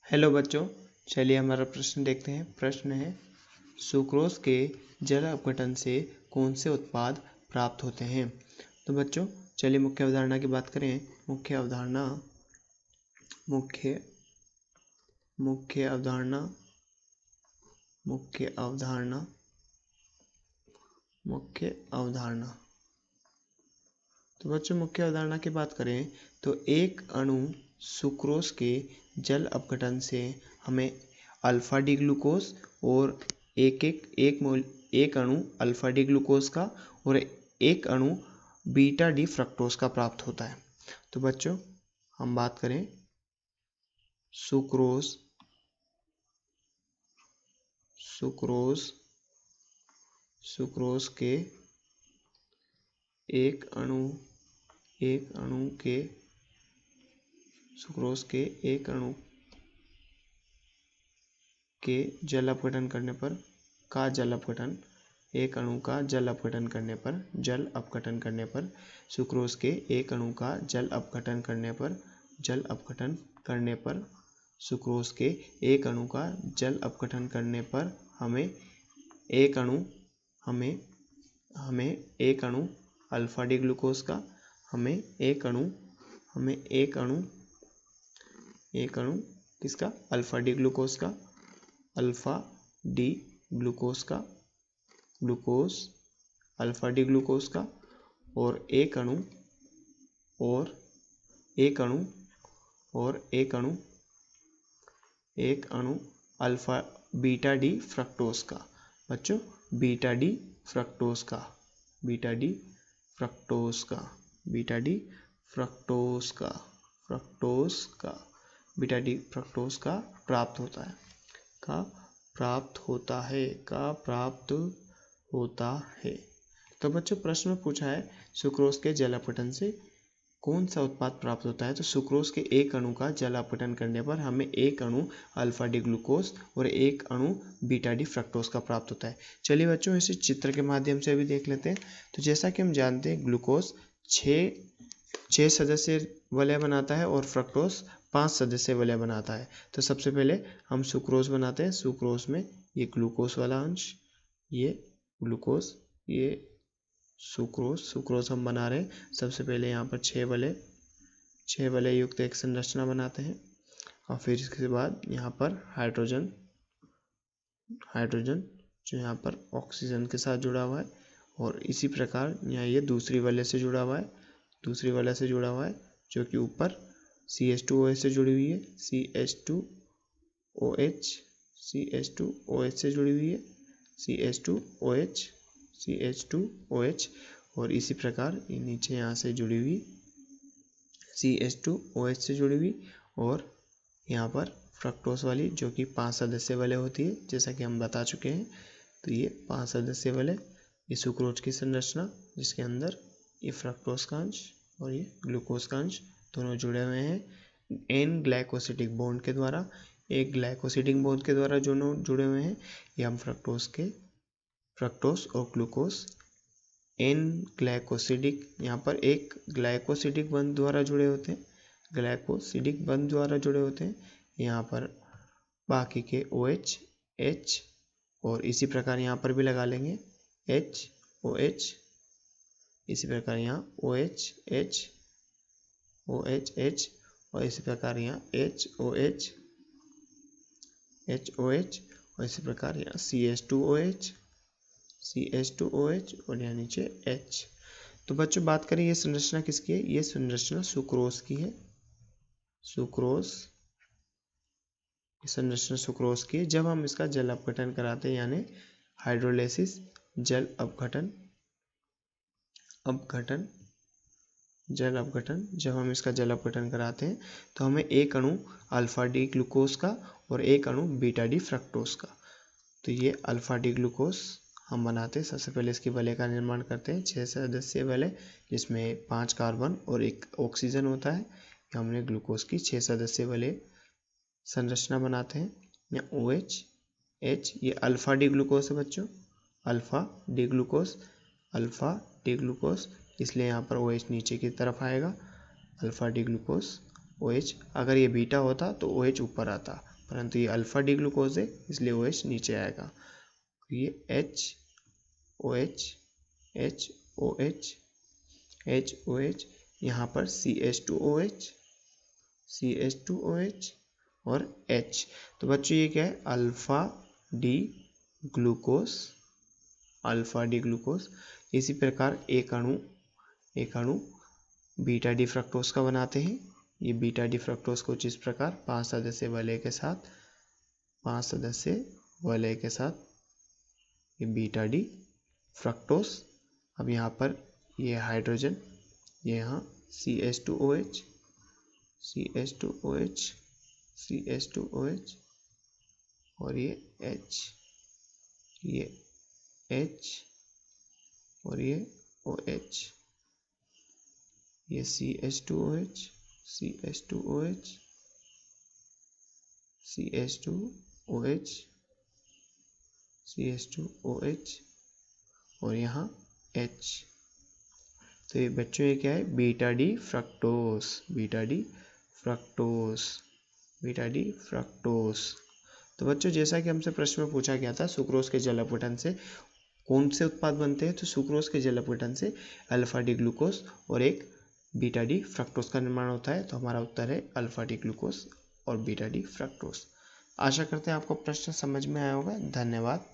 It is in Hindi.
हेलो बच्चों, चलिए हमारा प्रश्न देखते हैं। प्रश्न है, सुक्रोज के जल अपघटन से कौन से उत्पाद प्राप्त होते हैं। तो बच्चों चलिए मुख्य अवधारणा की बात करें। मुख्य अवधारणा मुख्य मुख्य अवधारणा मुख्य अवधारणा मुख्य अवधारणा तो बच्चों मुख्य अवधारणा की बात करें तो एक अणु सुक्रोज के जल अपघटन से हमें अल्फा डी ग्लूकोज और एक अणु अल्फा डी ग्लूकोज का और एक अणु बीटा डी फ्रक्टोज का प्राप्त होता है। तो बच्चों हम बात करें सुक्रोज के एक अणु के जल अपघटन करने पर सुक्रोज के एक अणु का जल अपघटन करने पर हमें एक अणु अल्फा डी ग्लूकोज का अल्फा डी ग्लूकोज का और एक अणु अल्फा बीटा डी फ्रक्टोज का। बच्चों बीटा डी फ्रक्टोज का प्राप्त होता है। तो बच्चों प्रश्न में पूछा है सुक्रोज के जल अपघटन से कौन सा उत्पाद प्राप्त होता है। तो सुक्रोज के एक अणु का जल अपघटन करने पर हमें एक अणु अल्फा डी ग्लूकोज और एक अणु बीटा डी फ्रक्टोज का प्राप्त होता है। चलिए बच्चों इसे चित्र के माध्यम से भी देख लेते हैं। तो जैसा कि हम जानते हैं ग्लूकोज 6 सदस्य वलय बनाता है और फ्रक्टोज 5 सदस्य वलय बनाता है। तो सबसे पहले हम सुक्रोज बनाते हैं। सुक्रोज में ये ग्लूकोज वाला अंश, ये ग्लूकोज, ये सुक्रोज हम बना रहे हैं। सबसे पहले यहाँ पर 6 वलय युक्त एक संरचना बनाते हैं और फिर इसके बाद यहाँ पर हाइड्रोजन जो यहाँ पर ऑक्सीजन के साथ जुड़ा हुआ है और इसी प्रकार यहाँ ये दूसरी वलय से जुड़ा हुआ है जो कि ऊपर CH2OH से जुड़ी हुई है, CH2OH से जुड़ी हुई है, CH2OH और इसी प्रकार ये नीचे यहाँ से जुड़ी हुई CH2OH से जुड़ी हुई और यहाँ पर फ्रक्टोज वाली जो कि 5 सदस्य वाले होती है, जैसा कि हम बता चुके हैं। तो ये 5 सदस्य वाले ये सुक्रोज की संरचना जिसके अंदर ये फ्रक्टोज का अंश और ये ग्लूकोज का अंश दोनों जुड़े हुए हैं एन ग्लाइकोसिडिक बॉन्ड के द्वारा। एक ग्लाइकोसिडिक बॉन्ड के द्वारा दोनों जुड़े हुए हैं। ये हम फ्रक्टोज और ग्लूकोज एन ग्लाइकोसिडिक, यहाँ पर एक ग्लाइकोसिडिक बंध द्वारा जुड़े होते हैं, यहाँ पर बाकी के OH, H और इसी प्रकार यहाँ पर भी लगा लेंगे H, OH, इसी प्रकार यहाँ OH, H और इसी प्रकार यहाँ HOH और इसी प्रकार यहाँ CH2OH और यहाँ नीचे H। तो बच्चों बात करें ये संरचना किसकी है। ये संरचना सुक्रोज की है। जब हम इसका जल अपघटन कराते हैं यानी हाइड्रोलाइसिस जल अपघटन जब हम इसका जल अपघटन कराते हैं तो हमें एक अणु अल्फा डी ग्लूकोज का और एक अणु बीटा डी फ्रक्टोज का। तो ये अल्फा डी ग्लूकोज हम बनाते हैं। सबसे पहले इसकी वलय का निर्माण करते हैं 6 सदस्यीय वलय जिसमें 5 कार्बन और 1 ऑक्सीजन होता है। हमने ग्लूकोज की 6 सदस्यीय वलय संरचना बनाते हैं। यहाँ OH, H ये अल्फा डी ग्लूकोज है बच्चों, अल्फा डी ग्लूकोज इसलिए यहाँ पर OH नीचे की तरफ आएगा, अल्फा डी ग्लूकोज OH। अगर ये बीटा होता तो OH ऊपर आता, परंतु ये अल्फा डी ग्लूकोज है इसलिए OH नीचे आएगा। ये HOH HOH HOH, यहाँ पर CH2OH CH2OH और H। तो बच्चों ये क्या है, अल्फा डी ग्लूकोज। इसी प्रकार एक अणु बीटा डी फ्रक्टोज का बनाते हैं। ये बीटा डी फ्रक्टोज कुछ इस प्रकार 5 सदस्यीय वलय के साथ ये बीटा डी फ्रक्टोज। अब यहाँ पर ये हाइड्रोजन, ये यहाँ CH2OH और ये H और ये OH, ये CH2OH और यहाँ H। तो ये बच्चों ये क्या है, बीटा डी फ्रक्टोज। तो बच्चों जैसा कि हमसे प्रश्न में पूछा गया था सुक्रोज के जल अपघटन से कौन से उत्पाद बनते हैं, तो सुक्रोज के जल अपघटन से अल्फा डी ग्लूकोज और एक बीटा डी फ्रक्टोज का निर्माण होता है। तो हमारा उत्तर है अल्फा डी ग्लूकोज और बीटा डी फ्रक्टोज। आशा करते हैं आपको प्रश्न समझ में आया होगा। धन्यवाद।